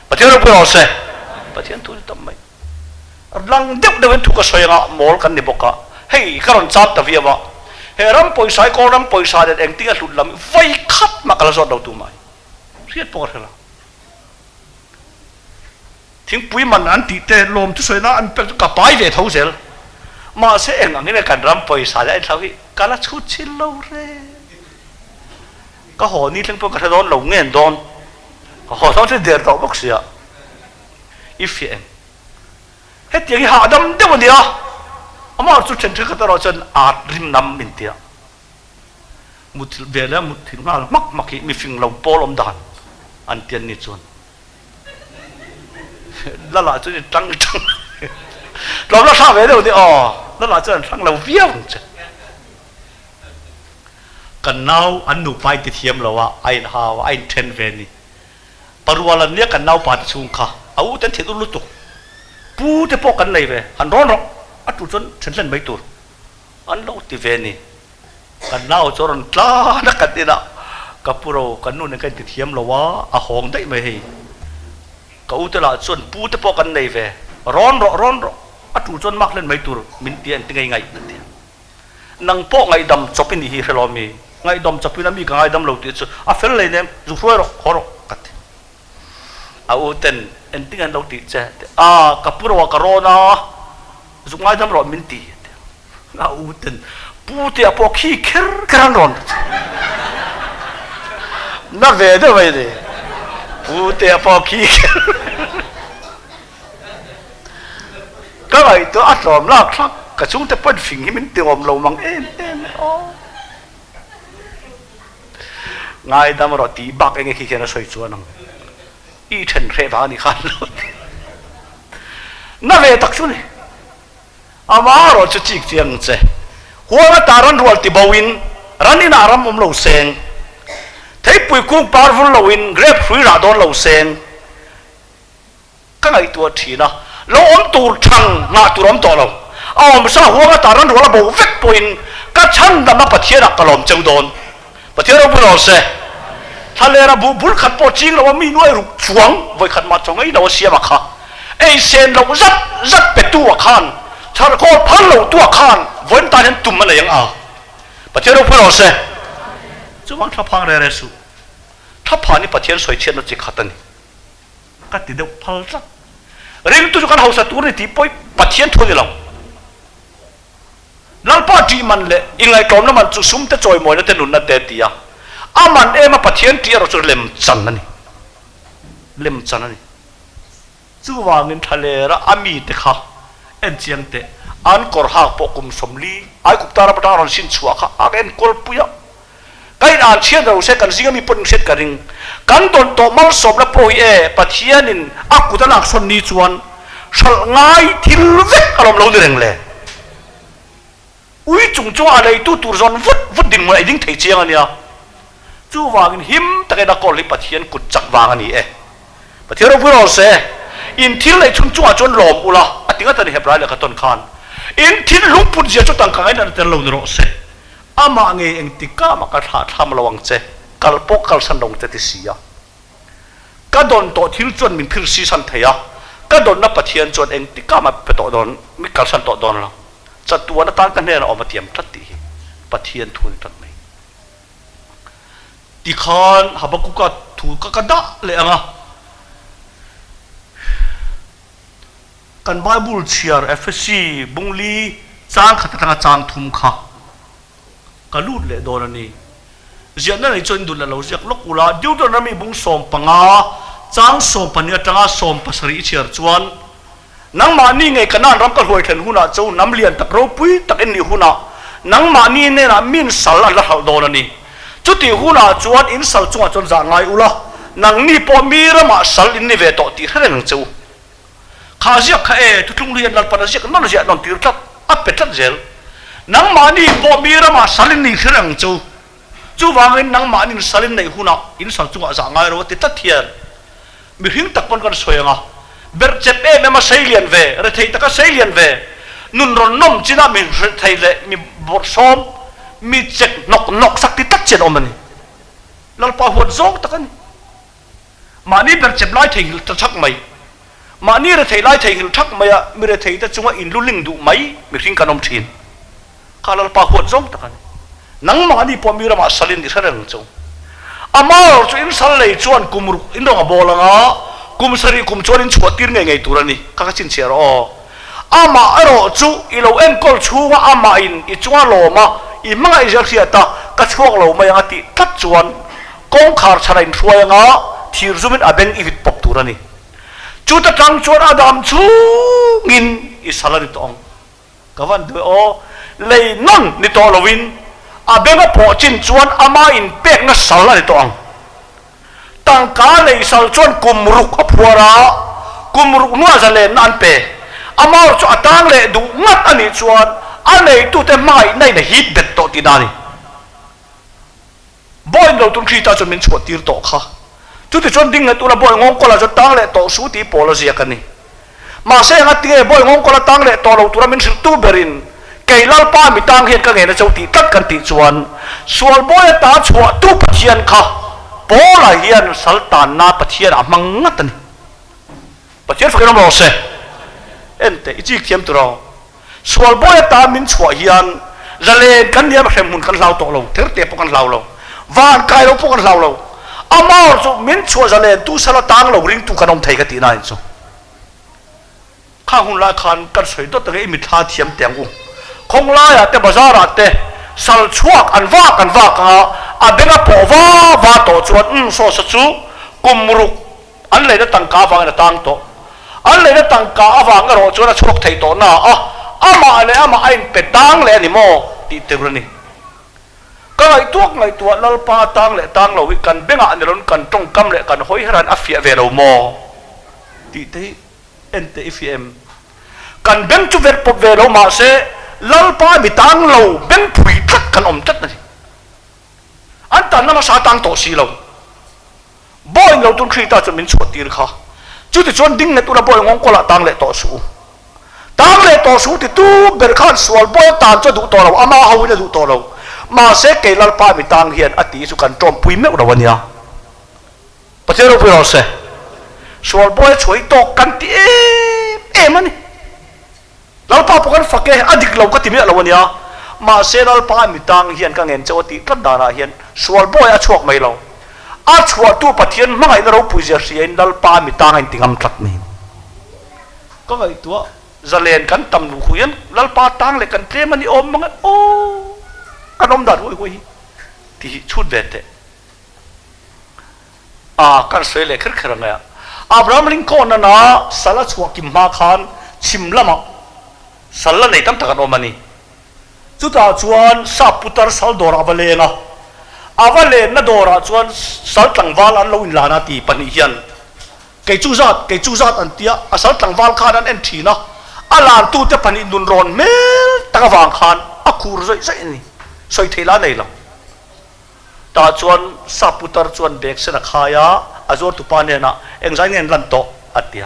Pathianah puro se Pathianah tu tam mai lang deuh deuh thu ka soinga mol kan ni boka hei karon chat ta viawa heram poisai ko ram poisa det eng tinga hlut lam vai khat makala zot do tu mai riat por hela thing pui man an ti te lom tu soina an pe ka pai ve thau sel ma se eng angine kan ram poisa da thau hi kala chut chil lo re ka ho ni thleng po ka don lo ngen don ka ho thon se der to bok sia if em het ti ha dam de mon dia ama chu chen thik ta ro chen at rim nam min tia mutil vela mutil ngal mak maki mi fing lo polom dan an tian ni chuan la la chu tang tang lo la sa ve de de la la chen thang lo viang che kan nau an nu pai ti thiam lo wa ai ha wa ai ten ve ni parwalan ne kan nau pa chung kha au ten thitu lu tu pu te po kan nei ve han ron ro atu chon chen len mai tur an lo ti ve ni kan nau choron tla na kan ina kapuro kan nu ne kan ti thiam lo wa a hong dai mai hi ka u te la chon pu te po kan nei ve ron ro atu chon mak len mai tur min tian ti ngai ngai nang po ngai dam chopin hi helomi ngai dom chopin mi ka ngai dam lo ti chu a fel le nem zu hroi ro khoro kat a u ten en ting an lo ti che kapuro corona zu ngai dam ro min ti a u ten pu te apo khi kran ron na ve de vai de pu te apo khi ka ngai to a tlom la khak ka chung te pan phing hi min te om lo mang em ngai dam ro ti bak enge khi khena soi chuan ang i then khe ba ni khan lo na ve tak chu ni ama ro chu chik chiang che Huang taran rual tibovin ranin aram lo seng Theipui kung powerful Lovin Grep hrui ra don lo seng ka ngai tua thina lawm tur thang nga turam to lo sa Huang taran rual bo vek poin ka chhandamna Pathianah ka lawm cheu don Pathianah bu lo se thalera bu bul khat po ching lo mi nuai ruk chuang voi khat ma chong ei lo sia ma kha ei sen lo zat pe tu khan char ko phan lo tu khan vẫn ta nên tụm mà yang Pathianah phải lo se chú mang tháp phang re su tháp phang ni Pathianah soi chen nó chỉ khát ni cái gì đâu phal ra riêng tu kan hausa tu ni ti poi Pathianah thôi lòng LALPA-ah Chuan le ingai tom na man chu sum te choi moi na te nun na te tia aman ema Pathianah ti ro chu lem chan ani chu wangin thalera ami te kha en chiang te อันกอร์หักปกุมสมลีไอ้กุบตารับประทานสินชัวค่ะอาเกนกอลปุยะกันอ่านเชียนเราเสกันสิ่งมีปนเสกกันริงกันโดนโตมัลสมและโปรยปัทยานินอากุตนักสนนิจวนฉันง่ายทิลเวกอารมณ์เราเรื่องเลยอุ้ยจุงจ้าอะไรตู้ตัวจอนวุดดิ่งมันไอ้ดิ่งเทียเจียงอันเนี้ยจู่วางหิมตะเกียบกอลิปัทยานกุดจักวางอันนี้ปัทยานเราพูดเราเสอินทิลเลยจุงจ้าจนหลอมอุละอติงตันเห็บไรเลยกับต้นขานอินทิลลุงปุ่นเสียจุดต่างกันไอ้นั่นแต่เราเนี่ยเราเสอามาเงยเองติก้ามากระถาทำระวังเจกัลปกกัลสันดงเจติสียก็โดนโตทิลจนมินพิรสีสันเทียก็โดนนับปัทยานจนเองติก้ามาไปโตโดนมิกัลสันโตโดนเราจัดตัวนักการกันเนี่ยเราออกมาเตรียมทัดตีปัทยานทุนทัดไหมที่ขานฮับกุกะถูกกระดาเลยอ่ะกันไบเบิลเชียร์FSCบุงลีจางขัดตั้งจางทุ่มข้ากันลูดเลยโดนนี่เจ้านั่นไอ้จนดูแลเราเจ้าลูกอุลาเดี๋ยวตอนนั้นมีบุงส่งปังอาจางส่งปัญญาจางส่งภาษาอิเชียร์จวนนังมานี่ไงกันนั่นรำกันหวยเห็นหุ่นอ่ะเจ้าน้ำเลี้ยนตะโรปุยตะเอ็นนี่หุ่นอ่ะนังมานี่เนี่ยนะมินสัลลัลเขาโดนนี่จุดที่หุ่นอ่ะจวนอินสัลจวนจนจางไงอุลานังนี่พอมีระมาสัลอินนี่เวทตีให้เรื่องเจ้าข้าเสียข้าทุกทุกเรียนนัลปนเสียนั่นเสียนนตีรัดอัปเปตัดเจลนังมานี่พอมีระมาสัลอินนี่ให้เรื่องเจ้าจู่วางเงินนังมานี่สัลอินในหุ่นอ่ะอินสัลจวนจางไงเราติดตัดเทียนมีหิ้งตักมันกันสวยงาเบอร์เจ็บไม่มาเสียนเวรถไถตะก็เสียนเวนุนรอนน้มจีน่ามีรถไถเลยมีบทซ้อมมีเจ็กนกสักติตัดเจนอมันนี่แล้วพอหัวโจกตะกันมานี่เบอร์เจ็บไล่ไถหิลตะชักไหมมานี่รถไถไล่ไถหิลชักไหมอะมีรถไถตะจังว่าอินลุลิงดูไหมมีทิ้งกันอมทีนข้าแล้วพอหัวโจกตะกันนังมานี่พอมีระมาสลินดิฉันเรื่องโจอามาเราจะอินสัลเลยชวนกุมรุอินดองบอลงะกุมสรีกุมชวนอินชวดตีนไงตัวนี้ข้าก็ชินเชียร์อามาอรอจูอีเราเอ็นกอลชัวอามาอินอีชัวโลมาอีมังไอเจ้าเสียตาก็ชัวโลมายังติทัดชวนกองขาดชนะอินชัวยังะทีร์ซูมินอาเบงอีวิตปบตัวนี้จูตะจังชวนอาดามชูงินอิสลาดิตองกวันด้วยเลยนั่นนิตอลวินอาเบงก็พอจินชวนอามาอินเป็กนัสลาดิตองตั้งกาเลยสัลชวนกุมรุกพัวระกุมรุกนัวจะเล่นนั่นเปอามาจะตั้งเลยดูงัดอันนี้ชวนอันนี้ตัวเต็มไม่ในฮิตเด็ดโตตีนานี่บ่อยเราต้องคิดตาจนเป็นชวดตีร์โตค่ะจุดที่ชวนดิ้งเงินตัวละบ่อยงงก็ละจะตั้งเลยโตสู้ตีโปลเสียกันนี่มาเสียงัดตีบ่อยงงก็ละตั้งเลยโตเราตัวละเป็นสิตู้เบรินไก่ลัลป้ามีตั้งเห็นกันไงนะเจ้าตีตัดกันตีชวนส่วนบ่อยตาชวดตู้ปัจเจียนค่ะโปล่าเฮียนสัลตานนาปัทยามังงัดนี่ปัทยาฝึกน้ำร้อนเสเอ็นเตอีจิกเทียมตัวเราส่วนบ่อยตามินชัวเฮียนจะเล่นกันเนี่ยมาเข็มมุนกันเหล่าโตเราเทร์เตปกันเหล่าเราวานกายเราพวกกันเหล่าเราอามาสุมินชัวจะเล่นตู้สลัดตังเราริงตู้ขนมไทยกันตีนายสุข้าหุ่นลายคันกันสวยตัวตะเกียมิท่าเทียมเตียงอุ้งคงลายอะแต่บาซาร์เตสัลชวกอันว่ากันอาเบงก็พอว่าโตชวนโซสจูกุมรุกอันเลยนั่งตั้งกาฟังนั่งตั้งโตอันเลยนั่งตั้งกาฟังก็รอชวนชวกไทยโตน่ะอามาเลยอามาไอ้เป็ดตังเลยนี่โมตีเตอร์นี่ก็ไอ้ตัวลัลปาตังเลยตังเราวิกันเบงอันเดรอนกันตรงกำเลยกันหอยฮรันอัฟเฟียเวลโมตีเตเอ็นเตอิฟเอ็มกันเบงจูเวลปบเวลมาเซลัลปาบิตังเราเบงผุยทักกันอมทัดนี่อันนั้นน่ะมาสาตังโตสีเราบ่อยเราต้องคิดตาจนมินชวดตีร์ค่ะจุดที่ชวนดิ้งในตัวบ่อยงงก็ละตังเลยต่อสู้ตังเลยต่อสู้ที่ตู้เบรคันสวลบ่อยตามจะดูตัวเราอามาเอาไว้จะดูตัวเรามาเสกเกลัลปามีตังเฮียนอติสุกันจอมปุยเมื่อวันนี้ประเทศเราพูดเราเสสวลบ่อยช่วยตกกันที่มันนี่ลัลปาพวกกันฝักเกอดีตเราก็ที่เมื่อวันนี้มาเสลัลปามีตังเฮียนกังเงินเจ้าตีกันดาราเฮียนสวลบ่อยชวกไม่เราชวกตัวปะเทียนไม่ให้เราปุยเสียนลัลปามีตังให้ติงอัมทักนี่ก็ไอตัวจะเล่นกันตำลูกเฮียนลัลปาตังเลยกันเทมันนี่อมมันกันอมดัดโว้ยที่ชุดเวทกันเสยเลยขึ้นขนาดไงอับราฮัมลิงคอนนะสารชวกิมมาคานชิมละมา สัลลันในตั้งตะกันอมันนี่จุดอาชวนซาปุตร์สัลดอร์อวเลนะอวเลนนะดอร์ชวนสัลตังวาลอันลวินลานาตีปนิยันเกจูซัดอันเตียอาสัลตังวาลขานันเอ็นทีนะอาลานตูเตปนิดุนรอนเมลตะกวางขานอาคูรใจนี่สวยเทลาในละตาชวนซาปุตร์ชวนเด็กเสนขายาอาจวตุปานเนนะเอ็งใจเงินลันโตอัตเตีย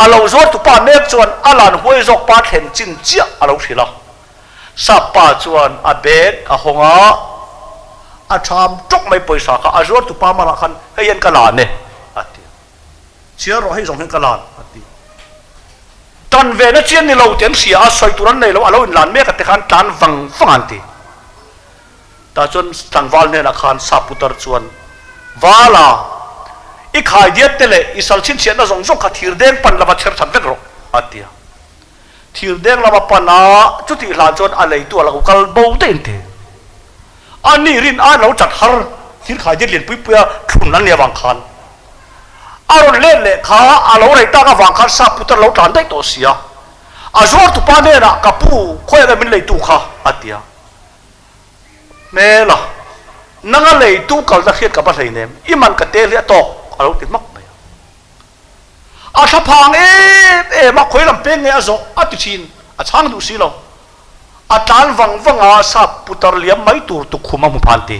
อาเราจวตุปานเนกชวนอาลานหวยจกปาเห็นจินเจียอาเราทีละซาปาชวนอาเบกอาหงอาชามจกไม่ปล่อยสาขาอาจวตุปามาละคันให้ยันกะลานเนี่ยอัตเตียเชื่อเราให้ส่งให้กะลานอัตเตียตันเวนัเชียนนี่เราเต็มเสียอาศัยตัวนั้นในเราอาเราอินลานเมฆแต่ขันตันฟังอันตีแต่จนตังวาลเนี่ยนะขันซาปุตร์ชวนวาลาอีขายเดียดเตเลอีสัลชินเชียนน่ะส่งส่งขัดทีร์เด้งปันละมาเชิดฉันเวกรออัตเตียทีร์เด้งละมาปันนะจุดที่หลานจนอะไรตัวเรากัลโบเต็นเตอันนี้รินอันเราจัดฮาร์ที่ขายเดียดเรียนปุยปุยทุนนั้นเนี่ยวางขันอารมณ์เล่นเลยข้าอาเราไรตากวางขันซาปุตร์เราทานได้ตัวเสียอาจวตุปานเนี่ยนะกับผู้ค่อยกันเป็นเลยตัวข้าอัตเตียเมล่ะนั่งเลยตู้เก่าตะเคียนกับอะไรเนี่ยอีมันกระเตะเลี้ยตอกเราติดมักไปอาชาพังมาคุยลำเป็นไงอาโซอาติชินอาช่างดูสิเราอาจารย์วังอาซาปุตร์เลี้ยไม่ตัวตุกขุมามุพันตี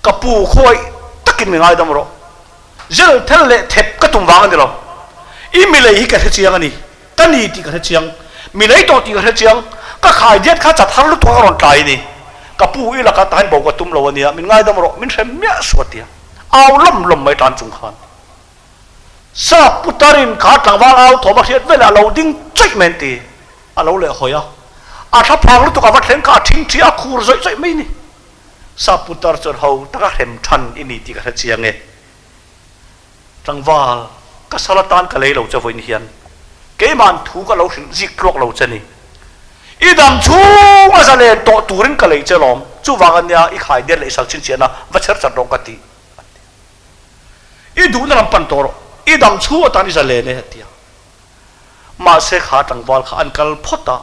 กับผู้ค่อยตะกินไม่ง่ายดำรอเจอเทเลเทปก็ตุ้มวางกันเดียวอีมีเลยกันเชียงนี่กันนี่ตีกันเชียงมีเลยตัวตีกันเชียงก็ขายเดียดข้าจัดทั้งลูกตัวร้อนใจนี่กับผู้อีหลักการบอกว่าตุ้มเราวันนี้มันง่ายดำรอมันเสียเมียสวดเดียเอาล้มไม่ทันจุงขันซาปุตรินขาดหลังว่าเอาถอดมาเทียดเวลาเราดิ้งใจเมนตีเราเลยหอยอาถ้าพังลูกตัวกับวัดเห็นขาทิ้งที่อาคูรใจไม่นี่ซาปุตรจนเขาตะเห็นทันอินี่ตีกันเชียงเงี้ยจังว่าก็สารตานกันเลยเราจะวันเฮียนเกมันถูกก็เราถึงจิกลอกเราจะนี่อีดำชูอาจารย์ตัวตูรินกันเลยจะล้อมจู่ว่ากันเนี่ยอีขายเดียร์เลยสักชิ้นเชียนะวัชรจัดรองกันตีอีดูนั่นปันตัวอีดำชูตานิจะเล่เนี่ยเดียมาเสกขาตังวาลขาอันกัลพอตา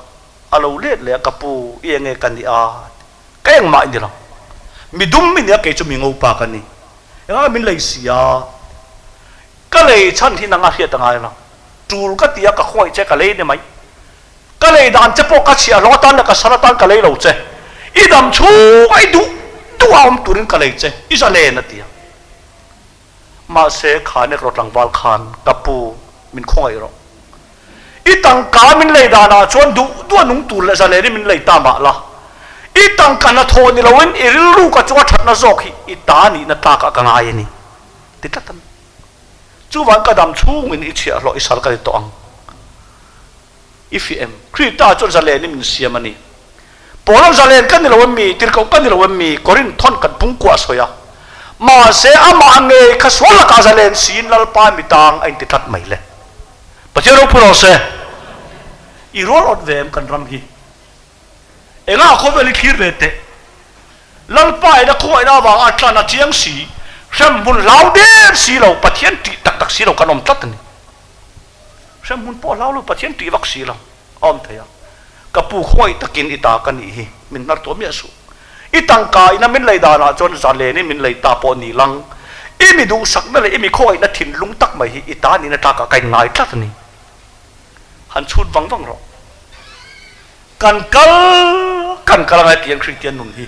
อาเราเล่เลยกับปูเอียงเงกันดีอาก็ยังมาอินดีละมีดุมมิเนี่ยเกจะมีงูปากันนี่ยังมินเลยเสียก็เลยชั้นที่นั่งอาเฮียตั้งไงล่ะจูลก็เตียกับข้อยเจ๊กันเลยเนี่ยไหมก็เลยด่านเจ้าพวกกัเชียล้อตันแล้วก็สารตันกันเลยเราเจ๊อีดำชูไอ้ดูเอามตุรินกันเลยเจ๊อีจะเล่นนะเตียมาเสกขาเนี่ยรถหลังวาลขานกับปูมินข้อยเราอีตังกามินเลยด่านะชวนดูตัวนุ่งตูเลยจะเลยนี่มินเลยตามมาละอีตังกันนะโทนี่เราเว้นอีริลูกกับจัวชัดนะโซกอีตานี่นะตากะกังไงนี่ติดตันจู่วันกระดำชูมินอีเชียรออิสระกันตัวอังอีฟีเอ็มครีตาจนจะเลยนี่มินเสียมันนี่ปอลจะเลยกันนี่เราเว้นมีติรกกันนี่เราเว้นมีกอรินทอนกันปุ่งกัวสวยมาเสียอามาเงยข้าสวรรค์กาจะเล่นซีนลัลปามิตังไอ้ติดตัดไม่เลยปัจจัยเราพูดเอาเสียอีรัวอดเวมกันรำฮีเอ็งอาเขาเวลิคิร์เวเตลัลปาไอ้นักข่อยน่าว่าอัตรานาเจียงสีเช่นบุญลาวเดนสีเราปะเทียนตีตักสีเรากันอมตัดนี่เช่นบุญพ่อลาวเราปะเทียนตีวักสีเราอมเทียกับผู้ข่อยตะกินอิตากันนี่มินนัดตัวเมียสุอีตังกายนั่นมินเลยดานะจนจะเลนี่มินเลยตาปอนีลังอีมีดูสักนั่นเลยอีมีข้อยนั่นถิ่นลุงตักไม่อีตานี่นั่นตากะไก่ง่ายทัดนี่หันชุดวังรอกันอะไรเตียงคริสเตียนนุ่นฮี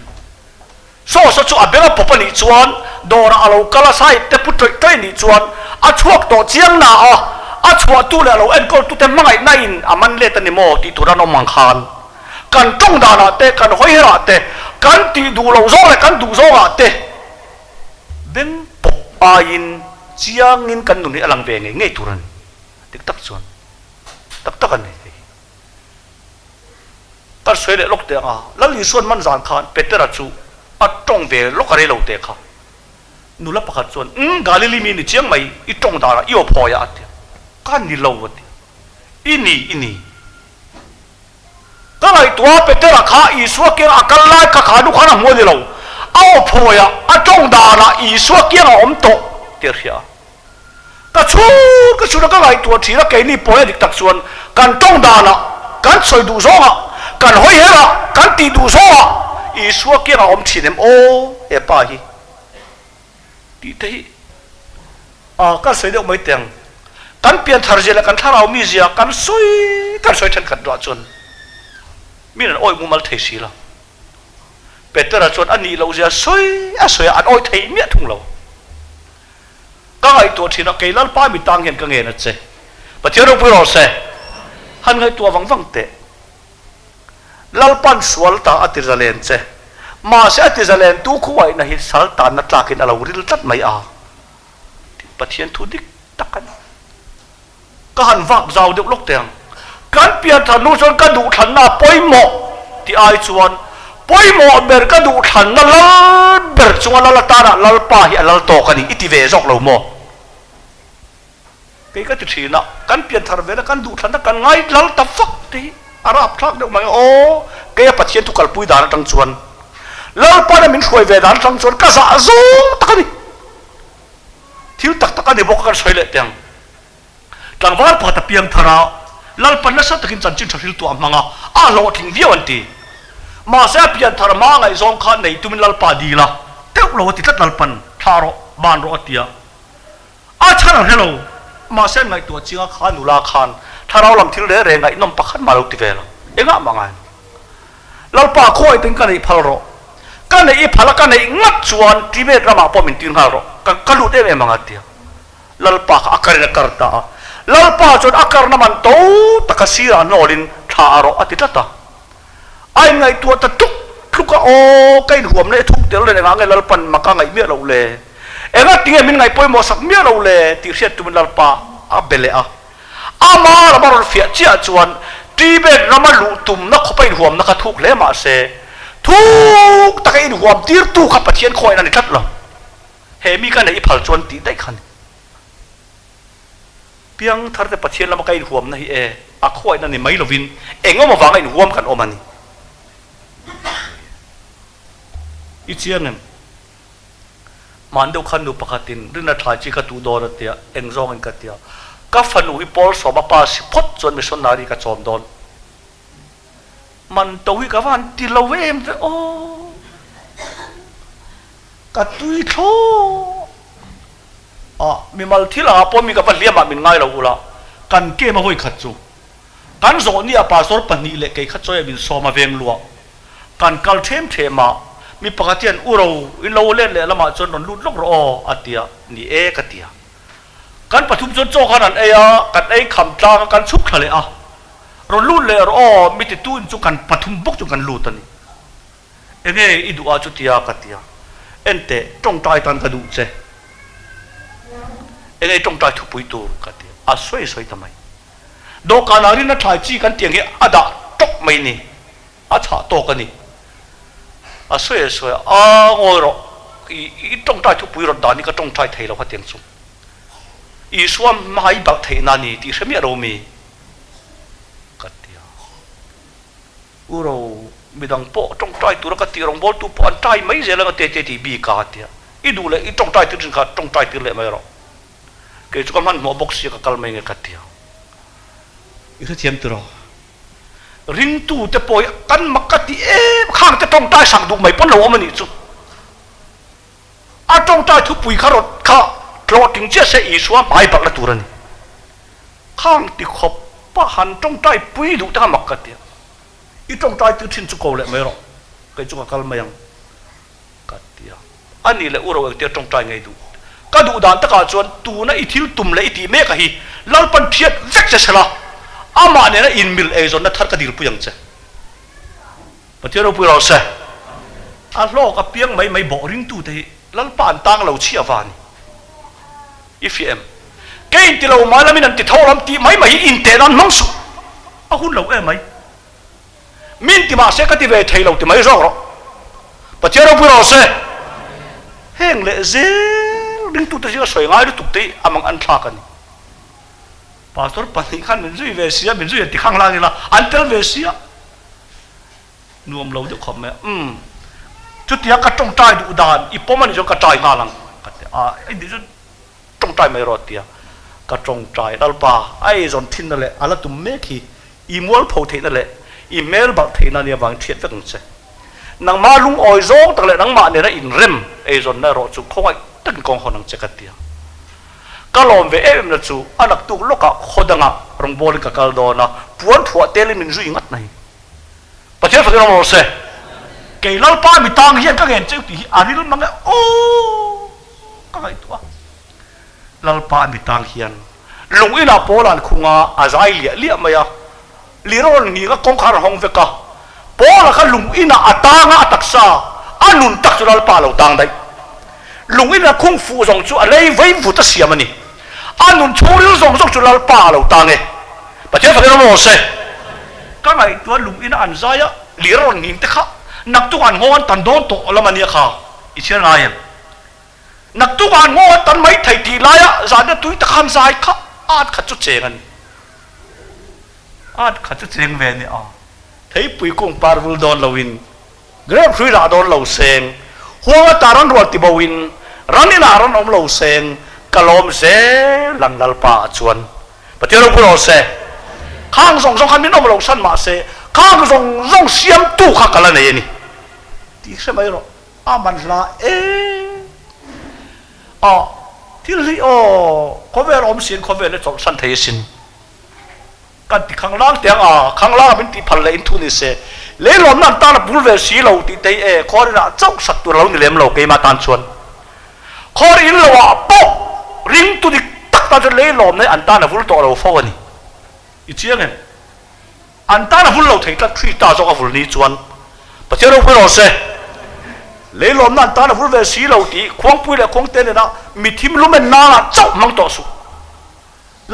โซ่สัจจุอาเบลปปนิจวนดอระเรากะละไซเตปุตเตนิจวนอาชวกตัวเจียงนาอาชวกตัวเราเอ็นก็ตัวเต็มไม่ในอามันเลตันิโมติตุระนมังคานกันจงดานาเตกันหอยระเตกันตีดูเราโซ่เลยกันดูโซ่เตเบ่งปกอายินเจียงนินกันนุ่นนี่อลังเวงไงตุรันติ๊กตักส่วนตักกันนี่ก็สวยเลยลูกเตะแล้วลีส่วนมันจานขานเป็ดเตระจูอัดตรงเวลูกอะไรเราเตะค่ะนู่นละประคัดส่วนกาลิลิมีนี่เจียงไม่อีตรงดาราอีโอพอยาเตะกันนี่เราวัดอินี่ก็เลยตัวเป็ดเตระข้าอีสัวเกียงอาการไล่ข้าดูข้าหน้าหัวนี่เราเอาพอยาอัดตรงดาราอีสัวเกียงอมโตเตียร์เสียก็ ก็ชูแล้วก็ไงตัวทีแล้วแกนี่ปล่อยดิตักส่วนการต้องด่านะการสอยดูซ้อการห้อยเหระการตีดูซ้ออีสัวเกี่ยงอมฉีนโอเอป้าฮีตีเตะก็สวยเดียวไม่เตียงการเปลี่ยนทาร์เจลกันถ้าเรามีเสียการสวยทันกันด่าจนมีนั่นโอ้ยมุมัลเทสีละเป็ดแต่ละจนอันนี้เราจะสวยอันโอ้ยเทเมียทุ่งเราก็ไอตัวที่นักเกลัลป้ามีตังเห็นก็เงินนะเจ้ประเทศเราพูดเราเซ่ฮันไงตัววังเตะลัลปันสวลตาอัติซาเลนเจ้มาเสียอัติซาเลนตู้คุยนะฮิสัลตานนัดลากินอะไรริลตัดไม่ประเทศทุดิกตักกันก็หันวักเจ้าเด็กลูกเตียงการเปลี่ยนถนนจนกระดูกทันน่ะปอยหมอที่ไอชวนปอยหมอเบรกระดูกทันน่ะลัลเบรกชวนลัลตาน่ะลัลป้าฮิลัลโตกันนี่อิติเวจอกเราหมอก็จะทีนะการเปลี่ยนทาร์เวลการดูทันกันไงลัลตาฟักที่อาราบทักเด็กมันโอ้ก็ยังปัจเจียนทุกข์ปุยดานตั้งชวนลัลป้าเนี่ยมันช่วยเวดานตั้งชวนก็สะสมตักนี่ที่ตักนี่บอกกันช่วยเลยเตียงหลังวันพอตะเปียงทาราลัลปันนัสตะกินจันจินทัลตัวมังอ่ะเราทิ้งเดียวอันตีมาเสียเปลี่ยนทารามาไงซองขันในตุมินลัลปาดีละเท่าเราติดลัลปันทารบานรอตีอาชาเราเฮโลมาเส้นไงตัวจริงขันนุลาขันถ้าเราลำทิ้งเรื่องไงน้องปักขันมาลุกที่เวลเอ็งอ่ะมังไงลัลปาโคยถึงกันในพัลโรกันในพัลกันในงัดชวนที่เวทรามาพอมินตินฮาโรกันลุดเอ็มมังอันตีลัลปาอักการนักการตาลัลปาจนอักการน้ำมันโตตะกสีราโนลินทาโรอติตตาไอ้ไงตัวตะทุกก็โอ้ใกล้หัวมันเลยทุกเดี๋ยวเลยนะไงลัลปันมากังไงเมียเราเลยเอ็งติงมินไงปอยหมอสักเมียเราเลยที่เสียตุมินลัลปาอับเบลอามาเรามาเราเฟียเจียจวนที่เบนเรามาลุตุมนักเข้าไปหัวนักทุกเลยมาเสทุกตะกี้หัวตีร์ตุขับปะเทียนคอยนั่นนี่ทัดละเฮมีกันในอีพัลจวนตีได้ขันเพียงทัดแต่ปะเทียนเรามาใกล้หัวนั่นอะคอยนั่นนี่ไม่ลวินเอ็งก็มาฟังไอ้หัวกันออกมานี่อีเชียนเนี่ยมันเดียวขันดูปกตินรินาทายจีกตูดอร์เตียเอ็งซองเอ็งกัดเตียก็ฟันอุปอลสอบปาสิพดจนมิชนนารีกับจอมดอนมันตัวกับวันที่เราเวมโอ้กัดตุยโธมีมาที่ละพอมีกับวันเลี้ยงมาเป็นไงเราอุละกันเกี่ยมาห้อยขัดจูกันโซนี่อาปาสอร์ปนีเล็กเกี่ยขัดจอยบินโซมาเวงลัวกันกัลเทมมามีปกติอันอุเราอินเราเล่นเลยละมาจนนนลุดลกรออัตยานี่กัตยากันปฐุมจนโจขนาดกันคำจางกันชุบทะเลเราลุดเลยมีติดตู้จุกันปฐุมบุกจุกันลุดตันนี่อิดูอาจุตยากัตยาเตจงใจตันกระดูกเจจงใจทุบปุยตูกัตยาสวยทำไมดอกการารินัทไทยจีกันเตียงดาตกไม่นี่ชาโตกันนี่สวยงอรอีจงใจทุบปุยรถดานี่ก็จงใจไทยเราพัดเตียงสุ่มอีสวมไม่บักเทนานีที่เสมียเรามีกัตยาเรามีดังโปจงใจตัวกัตยารองบอลตัวปอนใจไม่เจริญเตะที่บีกัตยาอีดูเลยอีจงใจตัวจริงกัดจงใจตัวเลยไม่หรอกเกี่ยวกับมันหัวบกเสียกับกัลไม่เงี้ยกัตยาอีกเทียมตัวริงตู้จะปล่อยกันมักกัตยข้างจะจงใจสั่งดูไม่ปนเรามันนี่จุจงใจทุบปุยขารถข้าโปรถึงเจ้าเสียอีสวมไปบักละตัวนี่ข้างติขบป้าหันจงใจปุยดูท่ามักกัดเดียอีจงใจตื่นชินจุกเอาเลยไม่หรอกใครจุกกัลไม่ยังกัดเดียอันนี้แหละอุเราเดียจงใจไงดูก็ดูด่านตะการชวนตูน่ะอีทิลตุ่มเลยอีทีเมฆฮีลัลปันเทียดเวกจะสละมาเนี่ยนะอินมิลจนนั่นทัดกระดิ่งปุยังเจ้ปะเทียเราปุยเราเสียโลกกับเพียงไม่บอกริงตู้แต่ลัลปันตั้งเราเชียร์วานอีฟีเอ็มเก่งที่เรามาแล้วมีนันติเท่าลำตีไม่อินเตนันมังสุหุ่นเราไหมมินติมาเสกติเวทให้เราติไม่รอดปัจเจเราพูดเราเสเฮงเลเซดึงตุตเสียสวยงามดูตุตีอามังอันทากันปาสตอร์ปันนี้ขันเป็นจุยเวเซียเป็นจุยติข้างล่างนี่ละอันเทลเวเซียนวมเราเดี๋ยวขอบแม่จุดที่กระจงใจดูดานอีปอมันจะกระจายงาลังไอ้ดิฉันจงใจไม่รอดเตีย cả trong trái lalpa ai dọn thiênนั่นแหละอะไรตุ่มเมฆอีมัวพอเทนั่นแหละอีเมลบักเทนั่นเนี่ยบางเทียนก็ต้องใช่นังมาลุงอ้อยโจ๊กตั้งแต่นังมาเนี่ยนะอินเรมไอ้จนน่ารอจุกเขาไอ้ตั้งกองเขานังเจกัดเดียก็ลอมเวเอ็มนะจูอันนักตุกลูกอะขดังอะรองบอลกับกาลโดนะปวนถั่วเตลิมินจุยงัดไหนประเทศฝรั่งเราเซ่เกี่ยลัลป้ามีตังเฮียนก็เห็นเจ้าตีอันนี้รุ่นนั้นโอ้ก็ไอ้ตัวลัลป้ามีตังเฮียนลุงอินาโปลันคุงอาใจเลี้ยมาลีโรนนี่ก็กองขารห้องเวกะโปลันก็ลุงอินาอัตางอัตักซาอันนุนตักจุลัลป้าเราตังได้ลุงอินาคงฟูส่งจุอะไรไว้ฟูตัดเสียมันนี่อันนุนชูริส่งจุลัลป้าเราตังเอประเทศฝรั่งเราเซ่ก็ไงตัวลุงอินาอันใจลีโรนนี่เด็กข้านักตุกันงอนตันโดนโตละมันเนี่ยข้าอิเชียนไงนักตุกันงอนตันไม่ไทยทีไรอะจานตุยตะคำใจข้าอาจขัดจุดเจงันอาจขัดจุดเจงเวนี่อ่ะเฮ้ยปุยกงปาร์วิลโดนลาวินเกรบคุยราโดนลาวเซงหัวตารันรัวติบวินรันนี่นารันอมลาวเซงกะลอมเซหลังลัลปะชวนปฏิรูปเราเซข้างส่งคันมินอมลาวสันมาเซข้างส่งเสียมตู้ขักกันละเนี่ยนี่ที่ใช่ไหมหรออามันละอ๋อที่นี่อ๋อเขาเวลอมสินเขาเวลเลยจงสันเทสินกันที่ข้างล่างเตียงข้างล่างมันที่พันเลยอินทุนิเซเลยลมนั่นตาละบุลเวสีเราที่เตะขอได้เจ้าสัตว์ตัวเราเนี่ยเลี้ยงเราเกี่ยมาตานชวนขออินเราป๊อกริงตัวที่ตักตาจะเลยลมในอันตาละบุลตัวเราฟ้านี่อีเจียงเองอันตาละบุลเราถึงจะทรีตาจงกับบุลนี้ชวนประเทศเราเพื่อเราเซเลยลมนั่นตาละบุลเวสีเราที่ควงปุยและควงเต้นนะมีทีมลุมเป็นนาละเจ้ามังต่อสู้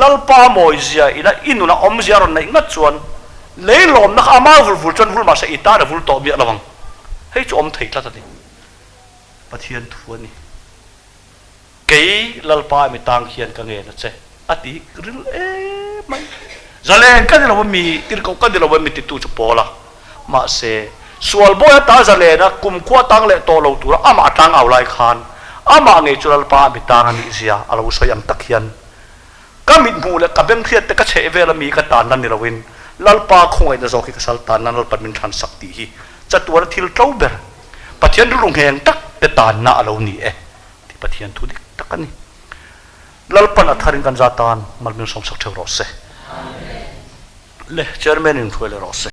ลัลปาโมยเสียอินุนะอมเสียรอนในงัดชวนเลยลมนักอามาฟุลจนฟุลมาเสียอิตาเดฟุลโตมีอะไรบ้างให้จอมถีกละตัดนี่ปะเทียนทวนนี่เกย์ลัลปาไม่ต่างเขียนกันเองนะเจ้อดีกริลไม่จะเล่นกันเดี๋ยวเรามีติดกันเดี๋ยวเรามีติดตู้จุปอละมาเสียส่วนบ่อยตาจะเล่นนะกุมขวาตังเล่โตเราตัวอามาตังเอาไล่ขานอามาเงยจุลัลปาไม่ต่างอันนี้เสียเราใช้ยังตะเคียนก็มีมูลกับเบงเทียแต่ก็เชเวลมีกตานนั่นนี่เราวินลัลปาคงไอ้เจ้าขี้กษัตริย์ตานนั่นลัลปามินทันสักทีจัตัวทิลเต้าเบอร์ปะเทียนรุ่งแหงตักแต่ตานน่าเรานี่ที่ปะเทียนทุดิตักกันนี่ลัลปานัทารินกันจาตานมันมีสมศักดิ์เทวรสเล่เจอร์แมนินช่วยเลยรส